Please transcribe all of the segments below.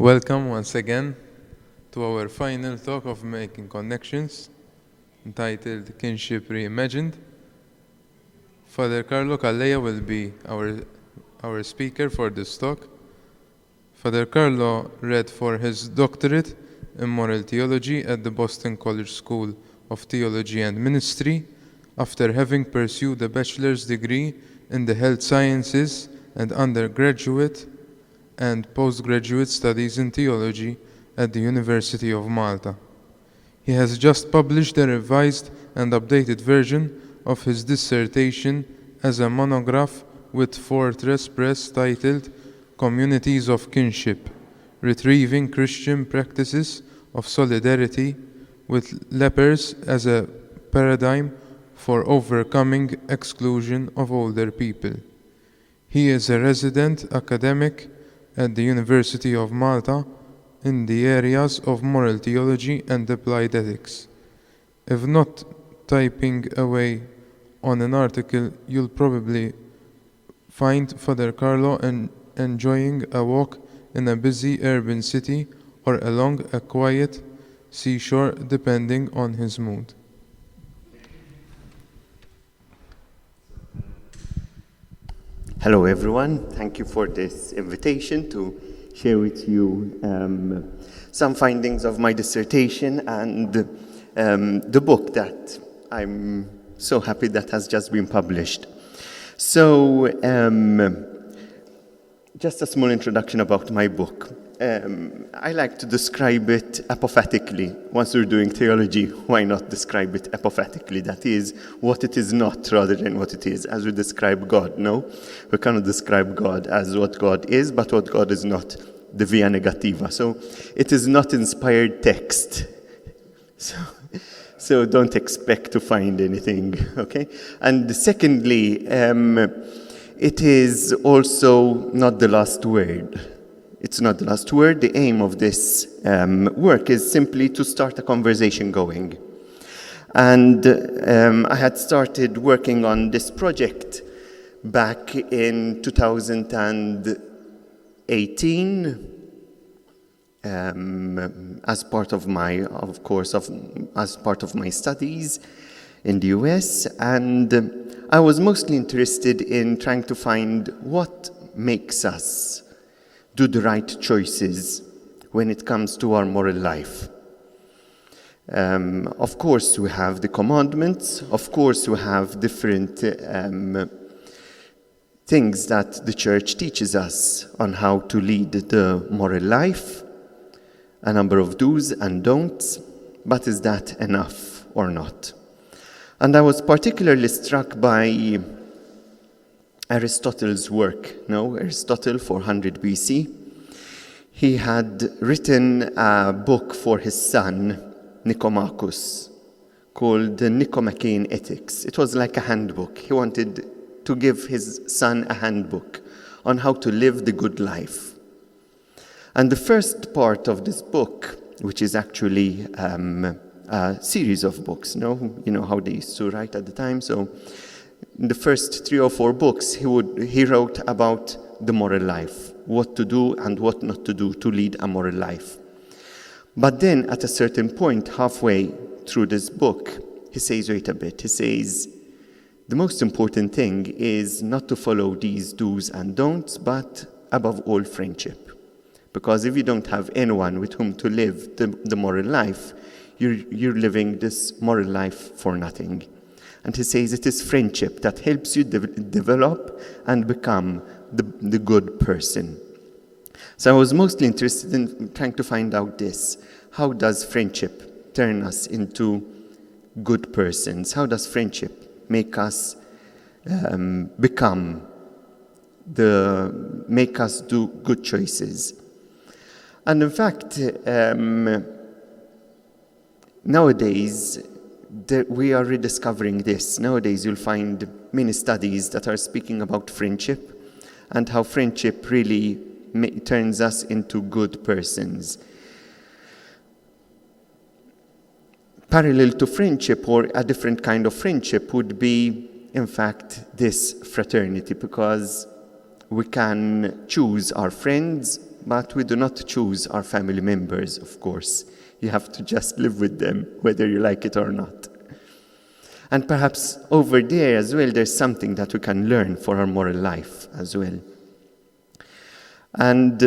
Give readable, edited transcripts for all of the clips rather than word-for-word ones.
Welcome once again to our final talk of Making Connections, entitled Kinship Reimagined. Fr Carlo Calleja will be our speaker for this talk. Fr Carlo read for his doctorate in moral theology at the Boston College School of Theology and Ministry after having pursued a bachelor's degree in the health sciences and undergraduate and postgraduate studies in theology at the University of Malta. He has just published a revised and updated version of his dissertation as a monograph with Fortress Press titled Communities of Kinship, Retrieving Christian Practices of Solidarity with Lepers as a Paradigm for Overcoming Exclusion of Older People. He is a resident academic at the University of Malta in the areas of moral theology and applied ethics. If not typing away on an article, you'll probably find Fr Carlo enjoying a walk in a busy urban city or along a quiet seashore, depending on his mood. Hello everyone, thank you for this invitation to share with you some findings of my dissertation and the book that I'm so happy that has just been published. So, just a small introduction about my book. I like to describe it apophatically. Once we're doing theology, why not describe it apophatically? That is, what it is not rather than what it is, as we describe God. No, we cannot describe God as what God is, but what God is not, the via negativa. So it is not inspired text. So don't expect to find anything, okay? And secondly, it is also not the last word. It's not the last word. The aim of this work is simply to start a conversation going. And I had started working on this project back in 2018 as part of my, as part of my studies in the US. And I was mostly interested in trying to find what makes us do the right choices when it comes to our moral life. Of course, we have the commandments. Of course, we have different things that the church teaches us on how to lead the moral life, a number of do's and don'ts, but is that enough or not? And I was particularly struck by Aristotle's work. Aristotle, 400 BC. He had written a book for his son, Nicomachus, called the Nicomachean Ethics. It was like a handbook. He wanted to give his son a handbook on how to live the good life. And the first part of this book, which is actually a series of books, you know how they used to write at the time, so in the first 3 or 4 books, he wrote about the moral life, what to do and what not to do to lead a moral life. But then at a certain point, halfway through this book, he says, wait a bit, he says, the most important thing is not to follow these do's and don'ts, but above all, friendship. Because if you don't have anyone with whom to live the moral life, you're living this moral life for nothing. And he says it is friendship that helps you develop and become the good person. So I was mostly interested in trying to find out this. How does friendship turn us into good persons? How does friendship make us make us do good choices? And in fact, nowadays, we are rediscovering this. Nowadays, you'll find many studies that are speaking about friendship and how friendship really turns us into good persons. Parallel to friendship, or a different kind of friendship, would be, in fact, this fraternity, because we can choose our friends, but we do not choose our family members, of course. You have to just live with them, whether you like it or not. And perhaps over there as well, there's something that we can learn for our moral life as well. And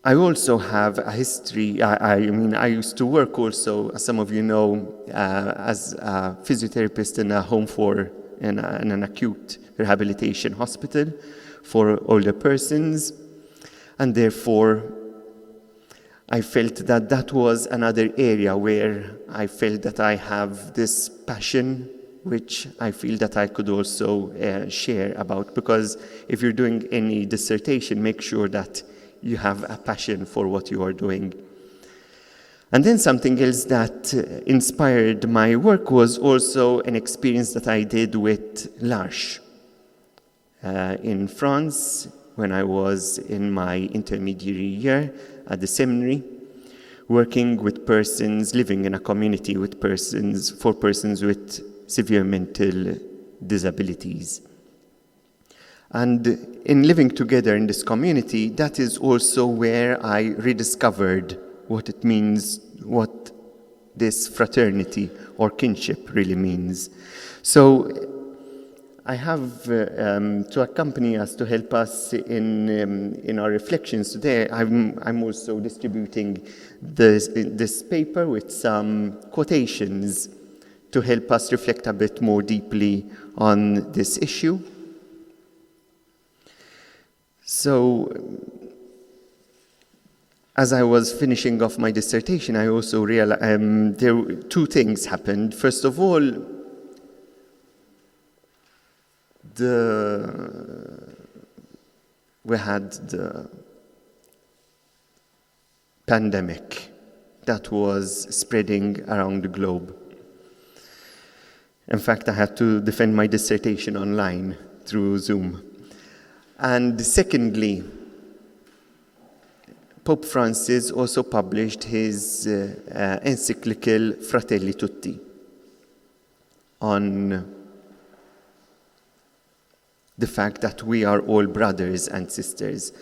I also have a history. I used to work also, as some of you know, as a physiotherapist in a home in an acute rehabilitation hospital for older persons. And therefore, I felt that that was another area where I felt that I have this passion, which I feel that I could also share about. Because if you're doing any dissertation, make sure that you have a passion for what you are doing. And then something else that inspired my work was also an experience that I did with l'Arche in France when I was in my intermediary year at the seminary, working with persons living in a community for persons with severe mental disabilities. And in living together in this community, that is also where I rediscovered what it means, what this fraternity or kinship really means. So I have to accompany us, to help us in our reflections today. I'm also distributing this paper with some quotations to help us reflect a bit more deeply on this issue. So, as I was finishing off my dissertation, I also realized two things happened. First of all, we had the pandemic that was spreading around the globe. In fact, I had to defend my dissertation online through Zoom. And secondly, Pope Francis also published his encyclical Fratelli Tutti on the fact that we are all brothers and sisters.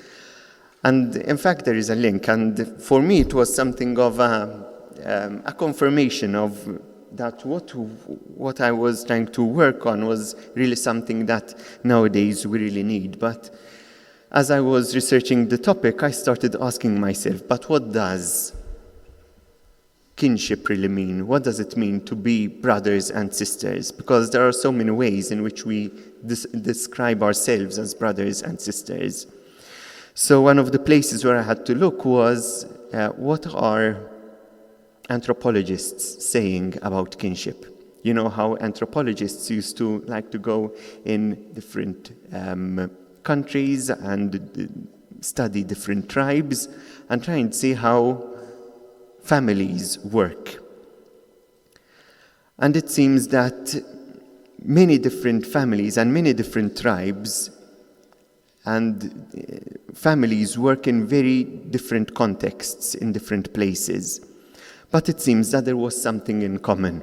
And in fact, there is a link. And for me, it was something of a confirmation of that what I was trying to work on was really something that nowadays we really need. But as I was researching the topic, I started asking myself, but what does kinship really mean? What does it mean to be brothers and sisters? Because there are so many ways in which we describe ourselves as brothers and sisters. So one of the places where I had to look was what are anthropologists saying about kinship? You know how anthropologists used to like to go in different countries and study different tribes and try and see how families work. And it seems that many different families and many different tribes and families work in very different contexts in different places. But it seems that there was something in common.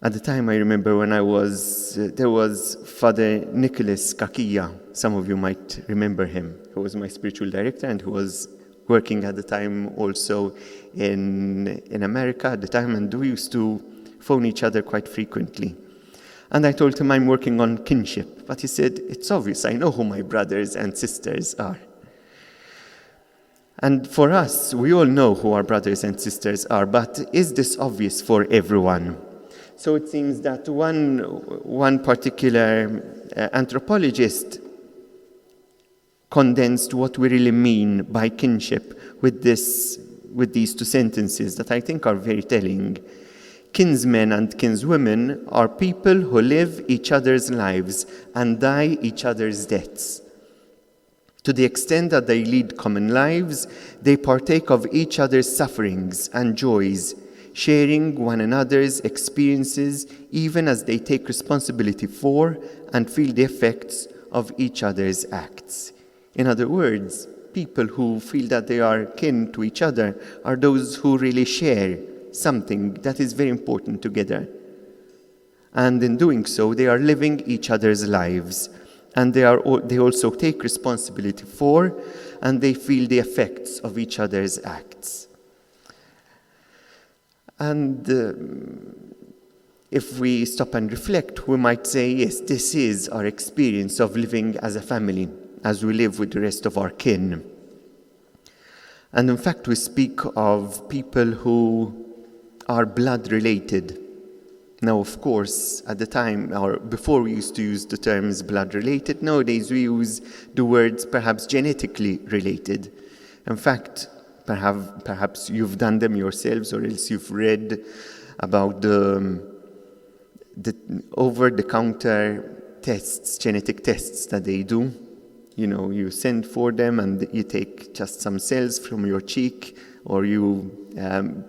At the time, I remember when there was Father Nicholas Kakia. Some of you might remember him, who was my spiritual director and who was working at the time also in America at the time, and we used to phone each other quite frequently. And I told him I'm working on kinship, but he said, it's obvious, I know who my brothers and sisters are. And for us, we all know who our brothers and sisters are, but is this obvious for everyone? So it seems that one particular anthropologist condensed what we really mean by kinship with these two sentences that I think are very telling. Kinsmen and kinswomen are people who live each other's lives and die each other's deaths. To the extent that they lead common lives, they partake of each other's sufferings and joys, sharing one another's experiences even as they take responsibility for and feel the effects of each other's acts. In other words, people who feel that they are kin to each other are those who really share something that is very important together. And in doing so, they are living each other's lives. and they also take responsibility for, and they feel the effects of each other's acts. And if we stop and reflect, we might say, yes, this is our experience of living as a family, as we live with the rest of our kin. And in fact, we speak of people who are blood related. Now, of course, at the time, or before we used to use the terms blood related, nowadays we use the words perhaps genetically related. In fact, perhaps you've done them yourselves, or else you've read about the over-the-counter tests, genetic tests that they do. You know, you send for them and you take just some cells from your cheek, or you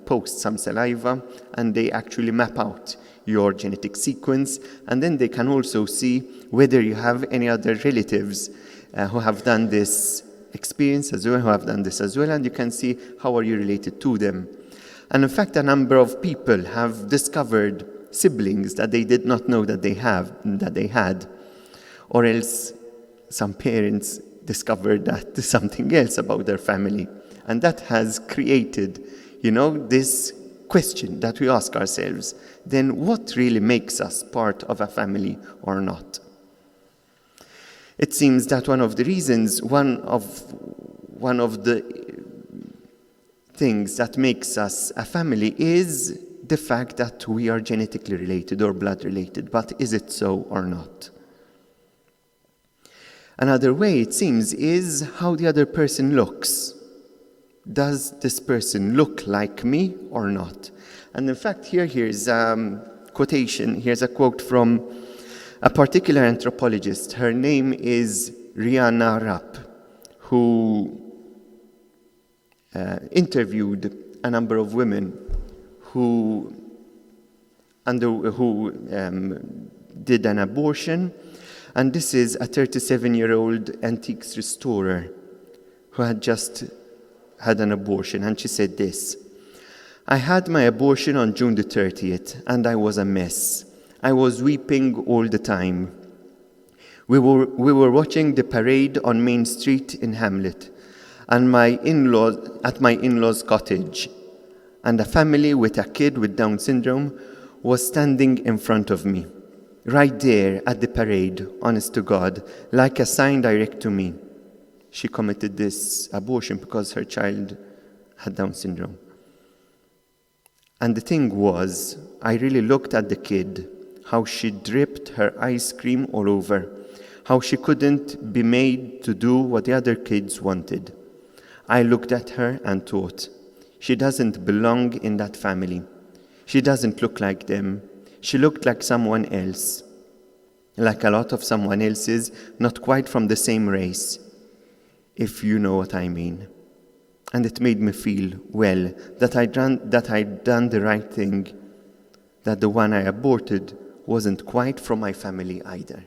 post some saliva, and they actually map out your genetic sequence, and then they can also see whether you have any other relatives who have done this experience as well, and you can see how are you related to them. And in fact, a number of people have discovered siblings that they did not know that they had, or else some parents discovered that there's something else about their family. And that has created, this question that we ask ourselves, then what really makes us part of a family or not? It seems that one of the reasons, one of the things that makes us a family is the fact that we are genetically related or blood related. But is it so or not? Another way, it seems, is how the other person looks. Does this person look like me or not? And in fact, here's a quotation. Here's a quote from a particular anthropologist. Her name is Rihanna Rapp, who interviewed a number of women who did an abortion. And this is a 37-year-old antiques restorer who had just had an abortion. And she said this: "I had my abortion on June the 30th, and I was a mess. I was weeping all the time. We were watching the parade on Main Street in Hamlet, and at my in-laws' cottage, and a family with a kid with Down syndrome was standing in front of me. Right there at the parade, honest to God, like a sign direct to me." She committed this abortion because her child had Down syndrome. And the thing was, I really looked at the kid, how she dripped her ice cream all over, how she couldn't be made to do what the other kids wanted. I looked at her and thought, she doesn't belong in that family. She doesn't look like them. She looked like someone else, like a lot of someone else's, not quite from the same race, if you know what I mean. And it made me feel, well, that I'd done the right thing, that the one I aborted wasn't quite from my family either.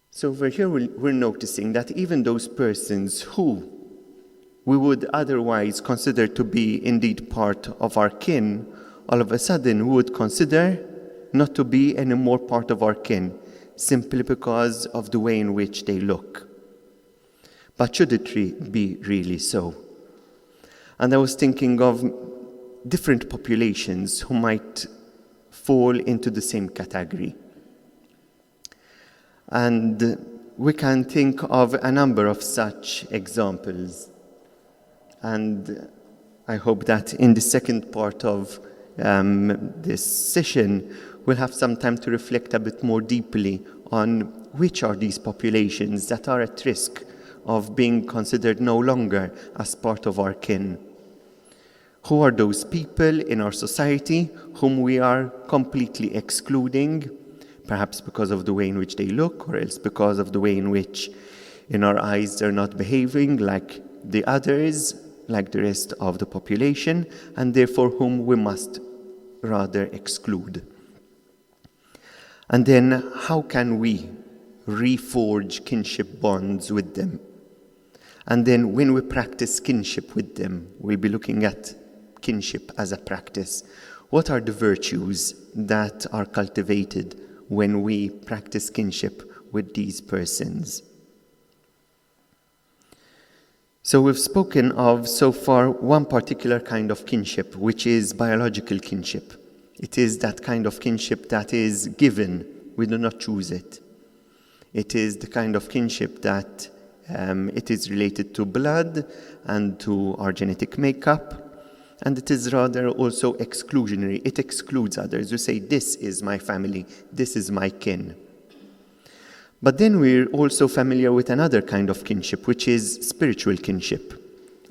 So over here we're noticing that even those persons who we would otherwise consider to be indeed part of our kin, all of a sudden we would consider not to be any more part of our kin, simply because of the way in which they look. But should it be really so? And I was thinking of different populations who might fall into the same category. And we can think of a number of such examples. And I hope that in the second part of this session, we'll have some time to reflect a bit more deeply on which are these populations that are at risk of being considered no longer as part of our kin. Who are those people in our society whom we are completely excluding, perhaps because of the way in which they look, or else because of the way in which, in our eyes, they're not behaving like the others, like the rest of the population, and therefore whom we must rather exclude. And then, how can we reforge kinship bonds with them? And then, when we practice kinship with them, we'll be looking at kinship as a practice. What are the virtues that are cultivated when we practice kinship with these persons. So we've spoken of, so far, one particular kind of kinship, which is biological kinship. It is that kind of kinship that is given. We do not choose it. It is the kind of kinship that it is related to blood and to our genetic makeup, and it is rather also exclusionary. It excludes others. You say, this is my family, this is my kin. But then we're also familiar with another kind of kinship, which is spiritual kinship.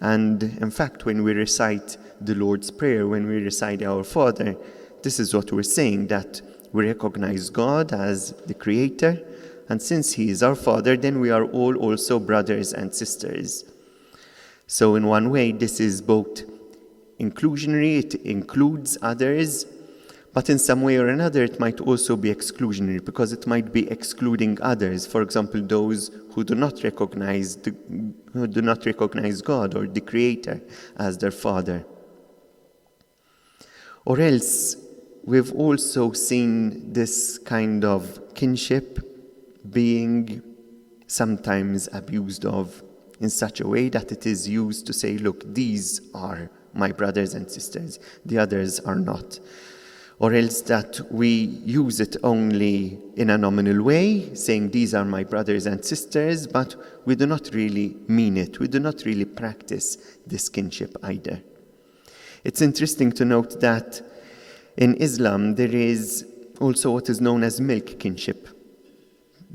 And in fact, when we recite the Lord's Prayer, when we recite Our Father, this is what we're saying, that we recognize God as the Creator, and since He is our Father, then we are all also brothers and sisters. So in one way, this is both inclusionary, it includes others, but in some way or another, it might also be exclusionary, because it might be excluding others. For example, those who do not recognize God or the Creator as their Father. Or else, we've also seen this kind of kinship being sometimes abused of in such a way that it is used to say, look, these are my brothers and sisters, the others are not. Or else that we use it only in a nominal way, saying these are my brothers and sisters, but we do not really mean it. We do not really practice this kinship either. It's interesting to note that in Islam there is also what is known as milk kinship.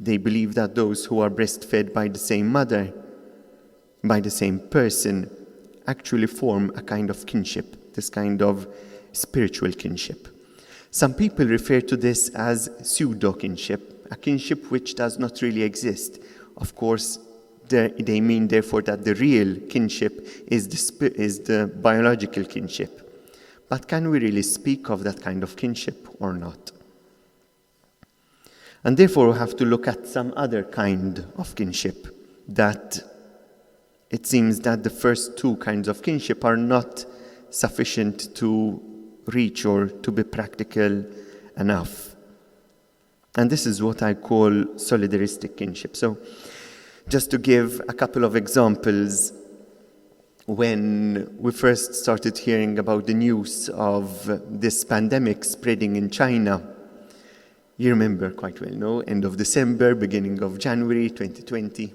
They believe that those who are breastfed by the same mother, by the same person, actually form a kind of kinship, this kind of spiritual kinship. Some people refer to this as pseudo-kinship, a kinship which does not really exist. Of course, they mean therefore that the real kinship is the biological kinship. But can we really speak of that kind of kinship or not? And therefore we have to look at some other kind of kinship, that it seems that the first two kinds of kinship are not sufficient to reach or to be practical enough. And this is what I call solidaristic kinship. So just to give a couple of examples, when we first started hearing about the news of this pandemic spreading in China, you remember quite well, no? End of December, beginning of January 2020,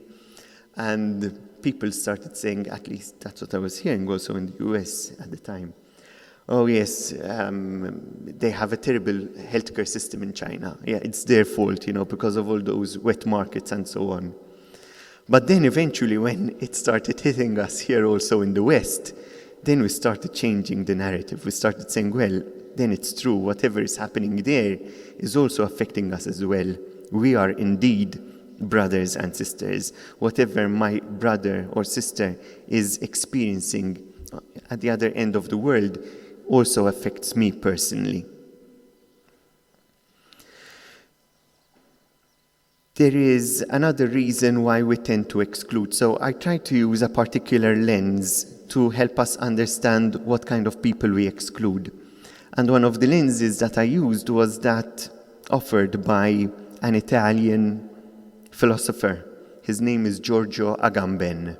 and people started saying, at least that's what I was hearing also in the US at the time, oh yes, they have a terrible healthcare system in China. Yeah, it's their fault, because of all those wet markets and so on. But then eventually when it started hitting us here also in the West, then we started changing the narrative. We started saying, well, then it's true, whatever is happening there is also affecting us as well. We are indeed brothers and sisters. Whatever my brother or sister is experiencing at the other end of the world also affects me personally. There is another reason why we tend to exclude. So I try to use a particular lens to help us understand what kind of people we exclude. And one of the lenses that I used was that offered by an Italian philosopher. His name is Giorgio Agamben.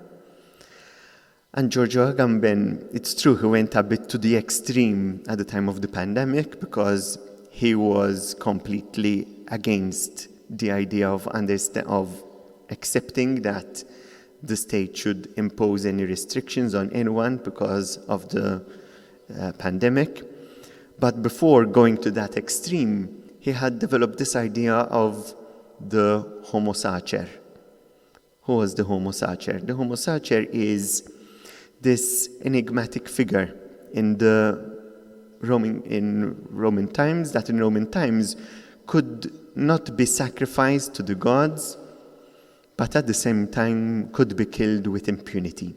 And Giorgio Agamben, it's true, he went a bit to the extreme at the time of the pandemic because he was completely against the idea of accepting that the state should impose any restrictions on anyone because of the pandemic. But before going to that extreme, he had developed this idea of the Homo Sacer. Who was the Homo Sacer? The Homo Sacer is this enigmatic figure in Roman times, that in Roman times could not be sacrificed to the gods, but at the same time could be killed with impunity.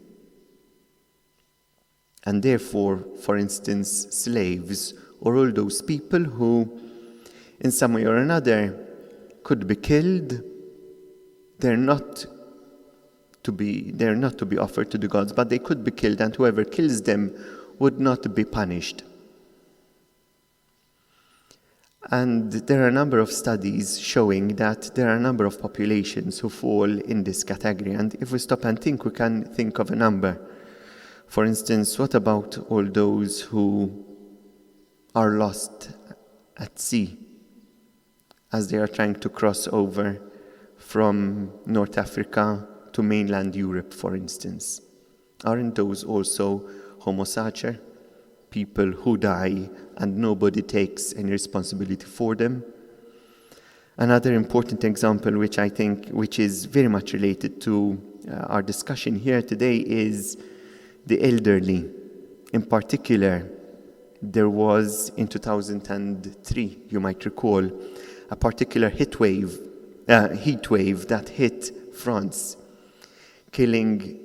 And therefore, for instance, slaves or all those people who, in some way or another, could be killed, they're not to be offered to the gods, but they could be killed, and whoever kills them would not be punished. And there are a number of studies showing that there are a number of populations who fall in this category. And if we stop and think, we can think of a number. For instance, what about all those who are lost at sea as they are trying to cross over from North Africa to mainland Europe, for instance? Aren't those also homosexual? People who die and nobody takes any responsibility for them. Another important example, which is very much related to our discussion here today, is the elderly. In particular, there was in 2003, you might recall, a particular heat wave that hit France, killing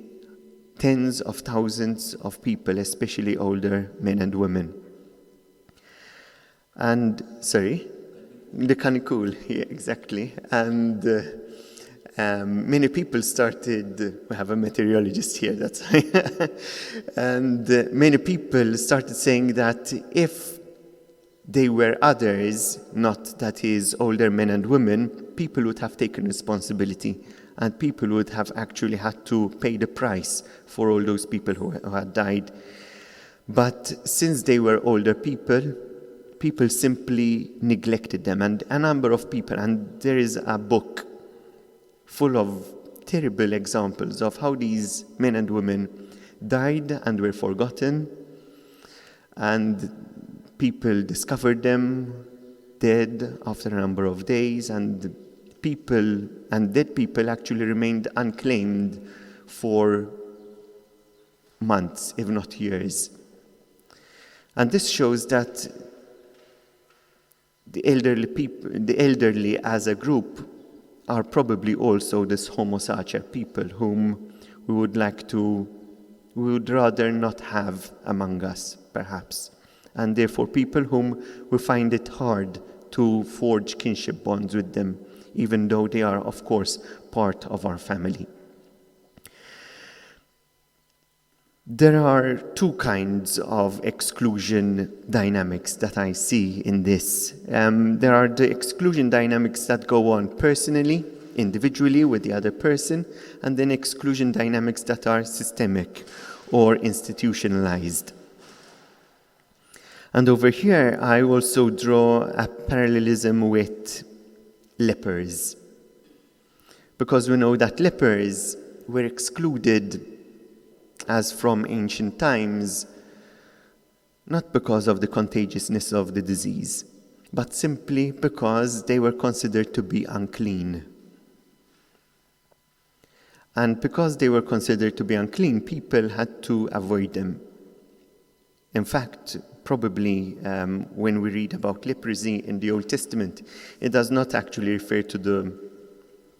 tens of thousands of people, especially older men and women. And, the canicule, yeah, exactly. And many people started, we have a meteorologist here, that's and many people started saying that if they were others, not that is older men and women, people would have taken responsibility. And people would have actually had to pay the price for all those people who had died. But since they were older people simply neglected them. And a number of people, and there is a book full of terrible examples of how these men and women died and were forgotten. And people discovered them dead after a number of days, and dead people actually remained unclaimed for months, if not years. And this shows that the elderly as a group are probably also this homosexual people whom we would rather not have among us, perhaps. And therefore people whom we find it hard to forge kinship bonds with them, even though they are, of course, part of our family. There are two kinds of exclusion dynamics that I see in this. There are the exclusion dynamics that go on personally, individually with the other person, and then exclusion dynamics that are systemic or institutionalized. And over here, I also draw a parallelism with lepers, because we know that lepers were excluded as from ancient times, not because of the contagiousness of the disease, but simply because they were considered to be unclean. And because they were considered to be unclean, people had to avoid them. In fact, probably when we read about leprosy in the Old Testament, it does not actually refer to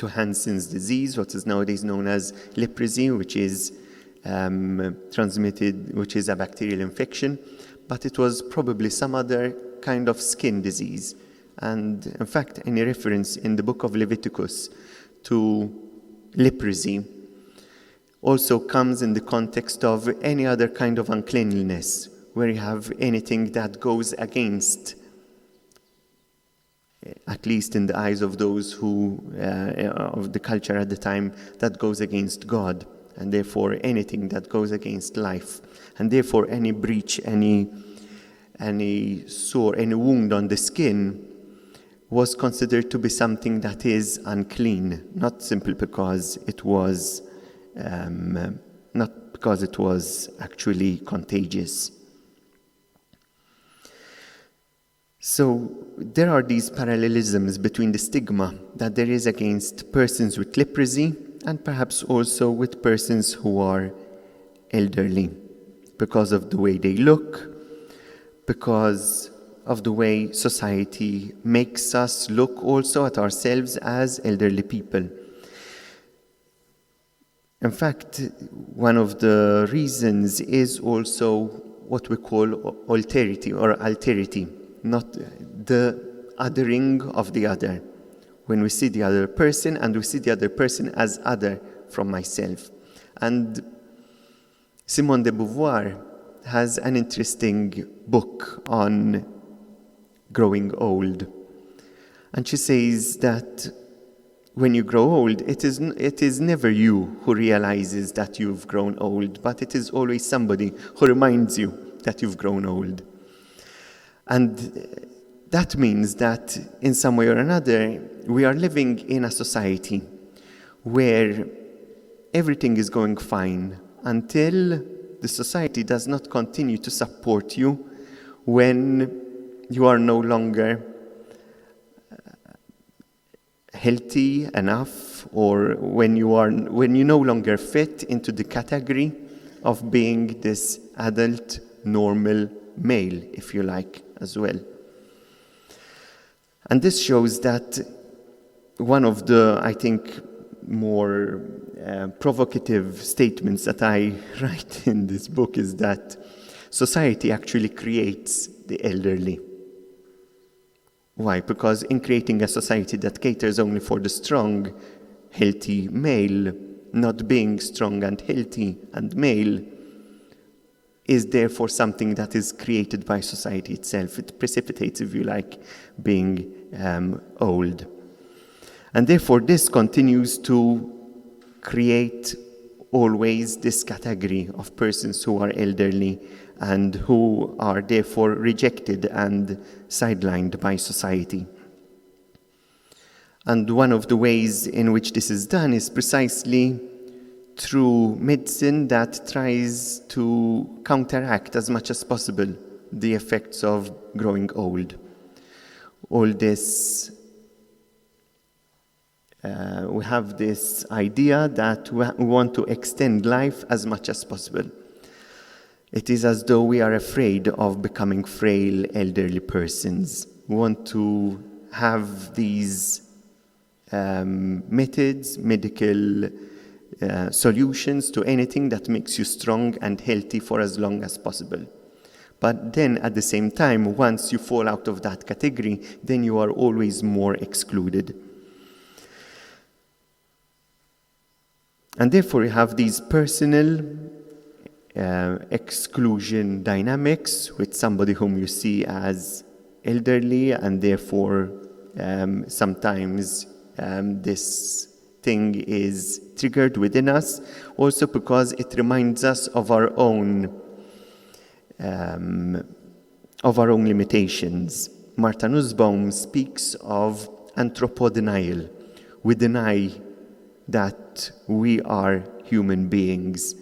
Hansen's disease, what is nowadays known as leprosy, which is transmitted, which is a bacterial infection, but it was probably some other kind of skin disease. And in fact, any reference in the book of Leviticus to leprosy also comes in the context of any other kind of uncleanliness, where you have anything that goes against, at least in the eyes of those who, of the culture at the time, that goes against God, and therefore anything that goes against life. And therefore any breach, any sore, any wound on the skin was considered to be something that is unclean, not simply because it was, not because it was actually contagious. So there are these parallelisms between the stigma that there is against persons with leprosy and perhaps also with persons who are elderly, because of the way they look, because of the way society makes us look also at ourselves as elderly people. In fact, one of the reasons is also what we call alterity or alterity, not the othering of the other. When we see the other person and we see the other person as other from myself. And Simone de Beauvoir has an interesting book on growing old. And she says that when you grow old, it is never you who realizes that you've grown old, but it is always somebody who reminds you that you've grown old. And that means that in some way or another, we are living in a society where everything is going fine until the society does not continue to support you when you are no longer healthy enough, or when you no longer fit into the category of being this adult, normal male, if you like, as well. And this shows that one of the, I think, more provocative statements that I write in this book is that society actually creates the elderly. Why? Because in creating a society that caters only for the strong, healthy male, not being strong and healthy and male, is therefore something that is created by society itself. It precipitates, if you like, being old. And therefore this continues to create always this category of persons who are elderly and who are therefore rejected and sidelined by society. And one of the ways in which this is done is precisely through medicine that tries to counteract as much as possible the effects of growing old. All this, we have this idea that we want to extend life as much as possible. It is as though we are afraid of becoming frail elderly persons. We want to have these methods, medical solutions to anything that makes you strong and healthy for as long as possible. But then at the same time, once you fall out of that category, then you are always more excluded. And therefore you have these personal exclusion dynamics with somebody whom you see as elderly, and therefore sometimes this thing is triggered within us, also because it reminds us of our own limitations. Martha Nussbaum speaks of anthropodenial. We deny that we are human beings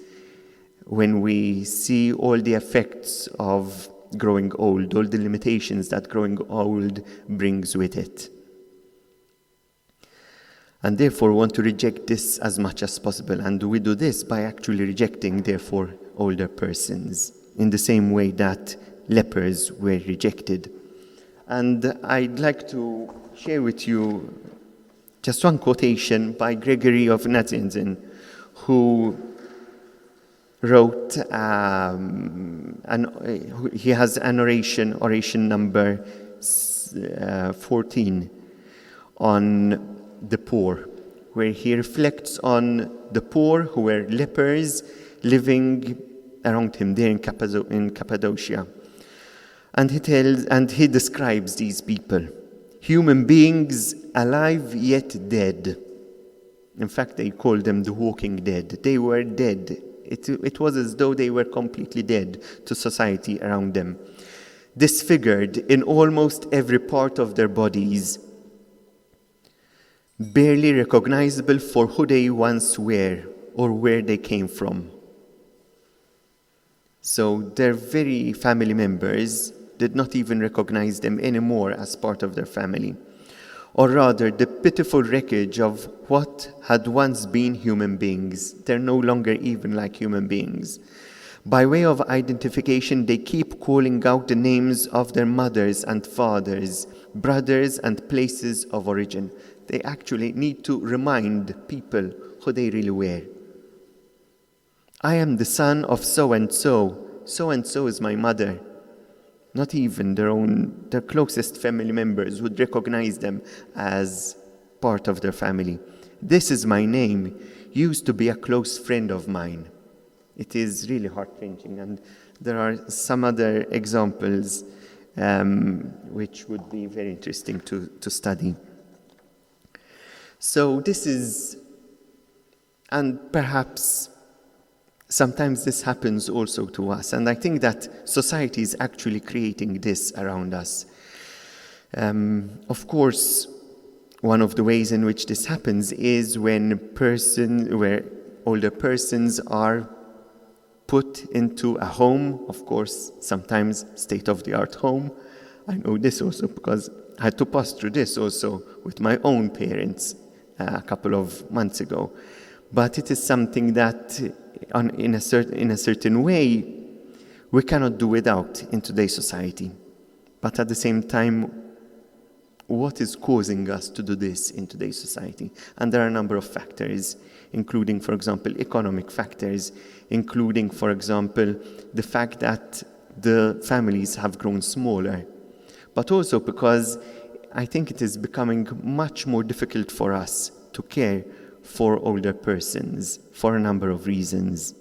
when we see all the effects of growing old, all the limitations that growing old brings with it. And therefore want to reject this as much as possible. And we do this by actually rejecting, therefore, older persons, in the same way that lepers were rejected. And I'd like to share with you just one quotation by Gregory of Nazianzen, who wrote, he has an oration number 14, on the poor, where he reflects on the poor who were lepers living around him there in Cappadocia. And he describes these people, human beings alive yet dead. In fact, they called them the walking dead. They were dead. It was as though they were completely dead to society around them. Disfigured in almost every part of their bodies, barely recognizable for who they once were or where they came from. So their very family members did not even recognize them anymore as part of their family. Or rather, the pitiful wreckage of what had once been human beings. They're no longer even like human beings. By way of identification, they keep calling out the names of their mothers and fathers, brothers and places of origin. They actually need to remind people who they really were. I am the son of so-and-so. So-and-so is my mother. Not even their closest family members would recognize them as part of their family. This is my name, used to be a close friend of mine. It is really heart-wrenching, and there are some other examples which would be very interesting to study. So this is, and perhaps sometimes this happens also to us, and I think that society is actually creating this around us. Of course, one of the ways in which this happens is where older persons are put into a home, of course, sometimes state-of-the-art home. I know this also because I had to pass through this also with my own parents a couple of months ago. But it is something that, in a certain way, we cannot do without in today's society. But at the same time, what is causing us to do this in today's society? And there are a number of factors, including, for example, economic factors, including, for example, the fact that the families have grown smaller, but also because I think it is becoming much more difficult for us to care for older persons for a number of reasons.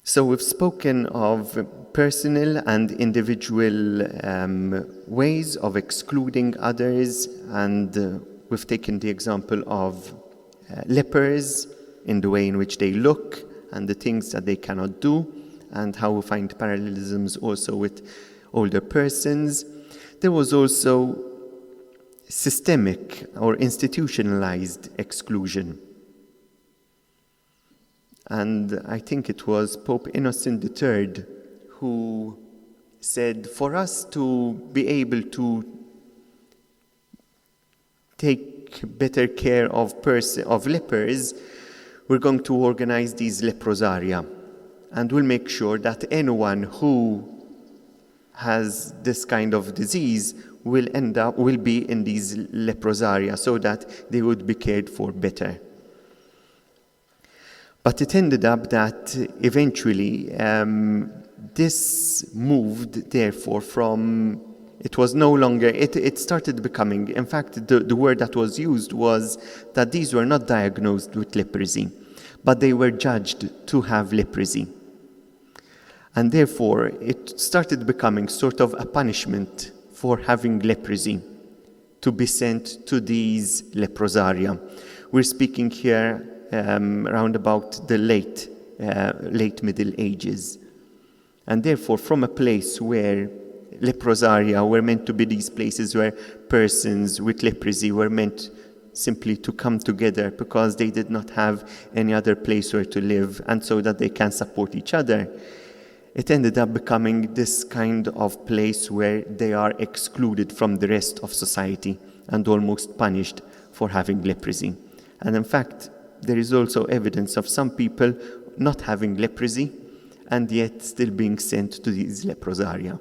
So we've spoken of personal and individual ways of excluding others, and we've taken the example of lepers in the way in which they look and the things that they cannot do, and how we find parallelisms also with older persons. There was also systemic or institutionalized exclusion. And I think it was Pope Innocent III who said, for us to be able to take better care of lepers, we're going to organize these leprosaria. And we'll make sure that anyone who has this kind of disease will be in these leprosaria so that they would be cared for better. But it ended up that eventually this moved, therefore, from, it was no longer, it started becoming, in fact, the word that was used was that these were not diagnosed with leprosy, but they were judged to have leprosy. And therefore, it started becoming sort of a punishment for having leprosy to be sent to these leprosaria. We're speaking here around about the late Middle Ages. And therefore, from a place where leprosaria were meant to be these places where persons with leprosy were meant simply to come together because they did not have any other place where to live, and so that they can support each other, it ended up becoming this kind of place where they are excluded from the rest of society and almost punished for having leprosy. And in fact, there is also evidence of some people not having leprosy and yet still being sent to these leprosaria.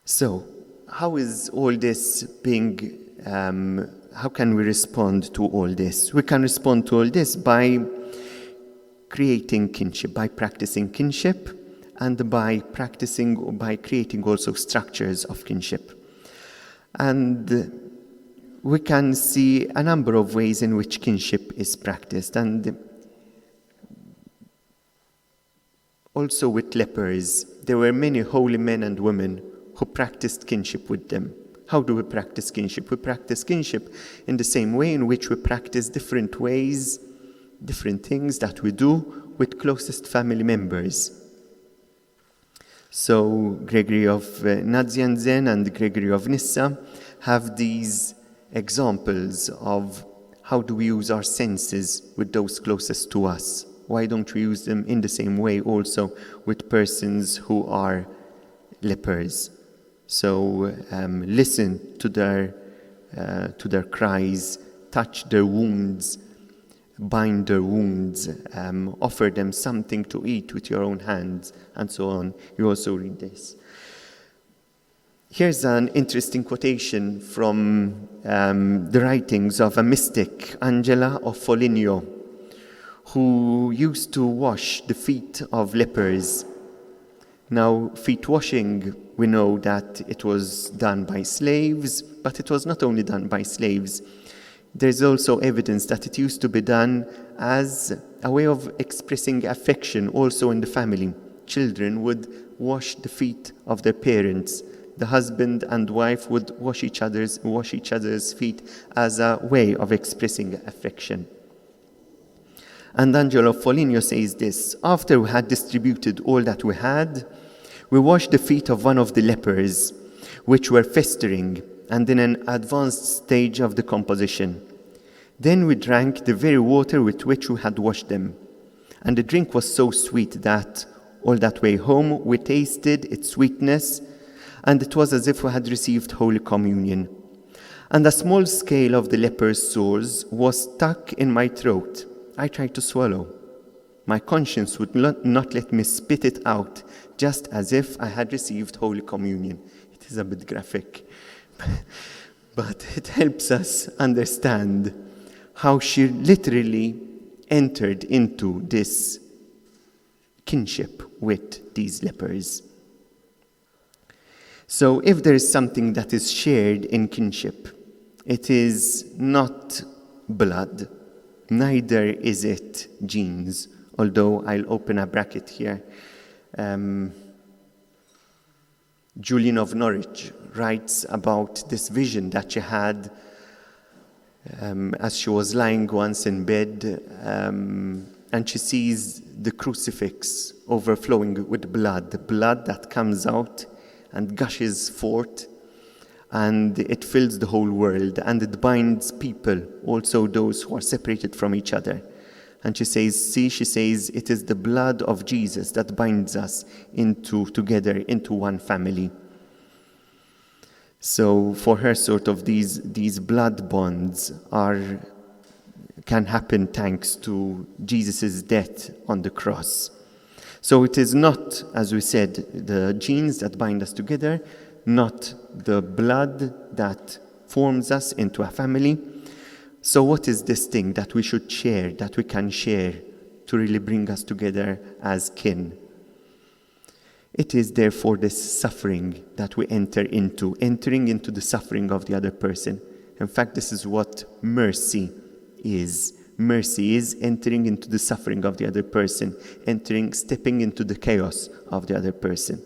So, how is all this being, how can we respond to all this? We can respond to all this by creating kinship, by practicing kinship, and by creating also structures of kinship. And we can see a number of ways in which kinship is practiced. And also with lepers, there were many holy men and women who practiced kinship with them. How do we practice kinship? We practice kinship in the same way in which we practice different ways, different things that we do with closest family members. So Gregory of Nazianzen and Gregory of Nyssa have these examples of how do we use our senses with those closest to us. Why don't we use them in the same way also with persons who are lepers? So listen to their cries, touch their wounds, bind their wounds, offer them something to eat with your own hands, and so on. You also read this. Here's an interesting quotation from the writings of a mystic, Angela of Foligno, who used to wash the feet of lepers. Now, feet washing, we know that it was done by slaves, but it was not only done by slaves. There's also evidence that it used to be done as a way of expressing affection also in the family. Children would wash the feet of their parents. The husband and wife would wash each other's feet as a way of expressing affection. And Angelo Foligno says this: after we had distributed all that we had, we washed the feet of one of the lepers, which were festering and in an advanced stage of decomposition. Then we drank the very water with which we had washed them. And the drink was so sweet that all that way home we tasted its sweetness, and it was as if we had received Holy Communion. And a small scale of the leper's sores was stuck in my throat. I tried to swallow. My conscience would not let me spit it out, just as if I had received Holy Communion. It is a bit graphic, but it helps us understand how she literally entered into this kinship with these lepers. So if there is something that is shared in kinship, it is not blood, neither is it genes, although I'll open a bracket here. Julian of Norwich writes about this vision that she had as she was lying once in bed, and she sees the crucifix overflowing with blood, the blood that comes out and gushes forth, and it fills the whole world, and it binds people, also those who are separated from each other. And she says, it is the blood of Jesus that binds us together into one family. So for her, sort of these blood bonds can happen thanks to Jesus' death on the cross. So it is not, as we said, the genes that bind us together, not the blood that forms us into a family. So what is this thing that we should share, that we can share to really bring us together as kin? It is therefore this suffering that we entering into the suffering of the other person. In fact, this is what mercy is. Mercy is entering into the suffering of the other person, stepping into the chaos of the other person.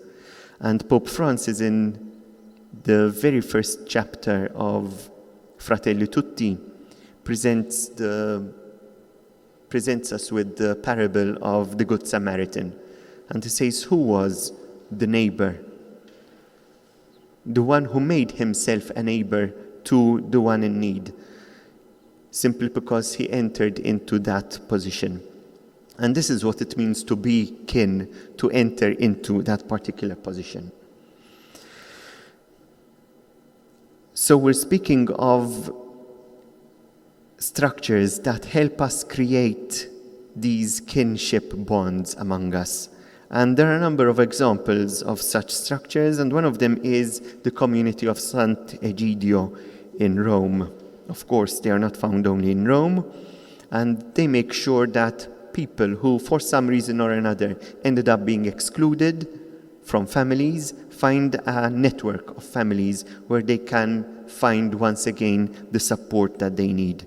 And Pope Francis, in the very first chapter of Fratelli Tutti, presents us with the parable of the Good Samaritan. And he says, who was the neighbor? The one who made himself a neighbor to the one in need, simply because he entered into that position. And this is what it means to be kin, to enter into that particular position. So we're speaking of structures that help us create these kinship bonds among us. And there are a number of examples of such structures, and one of them is the community of Sant'Egidio in Rome. Of course, they are not found only in Rome, and they make sure that people who, for some reason or another, ended up being excluded from families, find a network of families where they can find once again the support that they need.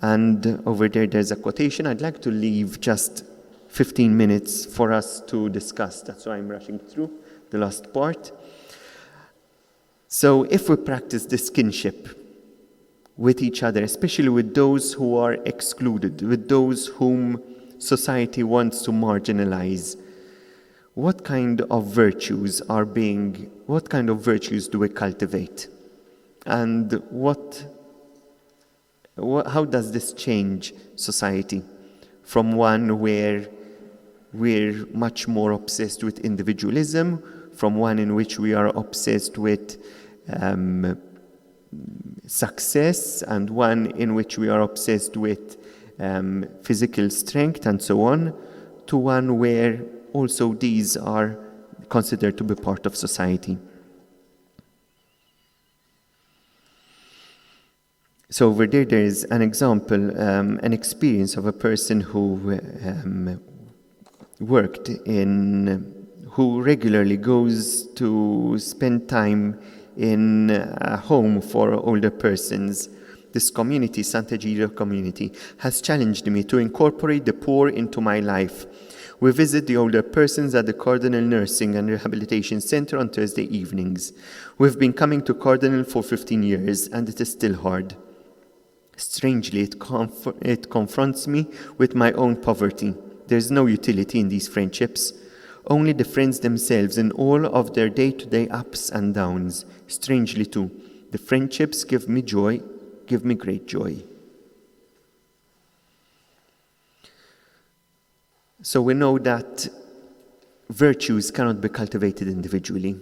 And over there's a quotation. I'd like to leave just 15 minutes for us to discuss. That's why I'm rushing through the last part. So if we practice this kinship with each other, especially with those who are excluded, with those whom society wants to marginalize, what kind of virtues do we cultivate? And how does this change society from one where we're much more obsessed with individualism, from one in which we are obsessed with success, and one in which we are obsessed with physical strength and so on, to one where also these are considered to be part of society. So over there is an example, an experience of a person who who regularly goes to spend time in a home for older persons. This community, tat-Teoloġija community, has challenged me to incorporate the poor into my life. We visit the older persons at the Cardinal Nursing and Rehabilitation Center on Thursday evenings. We've been coming to Cardinal for 15 years, and it is still hard. Strangely, it confronts me with my own poverty. There's no utility in these friendships, only the friends themselves in all of their day-to-day ups and downs. Strangely too, the friendships give me great joy. So we know that virtues cannot be cultivated individually.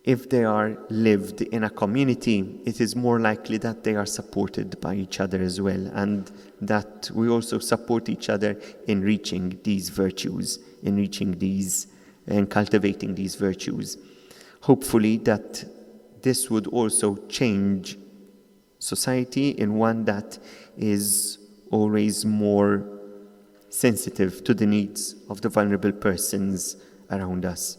If they are lived in a community, it is more likely that they are supported by each other as well, and that we also support each other in reaching these virtues, in reaching these and cultivating these virtues. Hopefully that this would also change society in one that is always more sensitive to the needs of the vulnerable persons around us.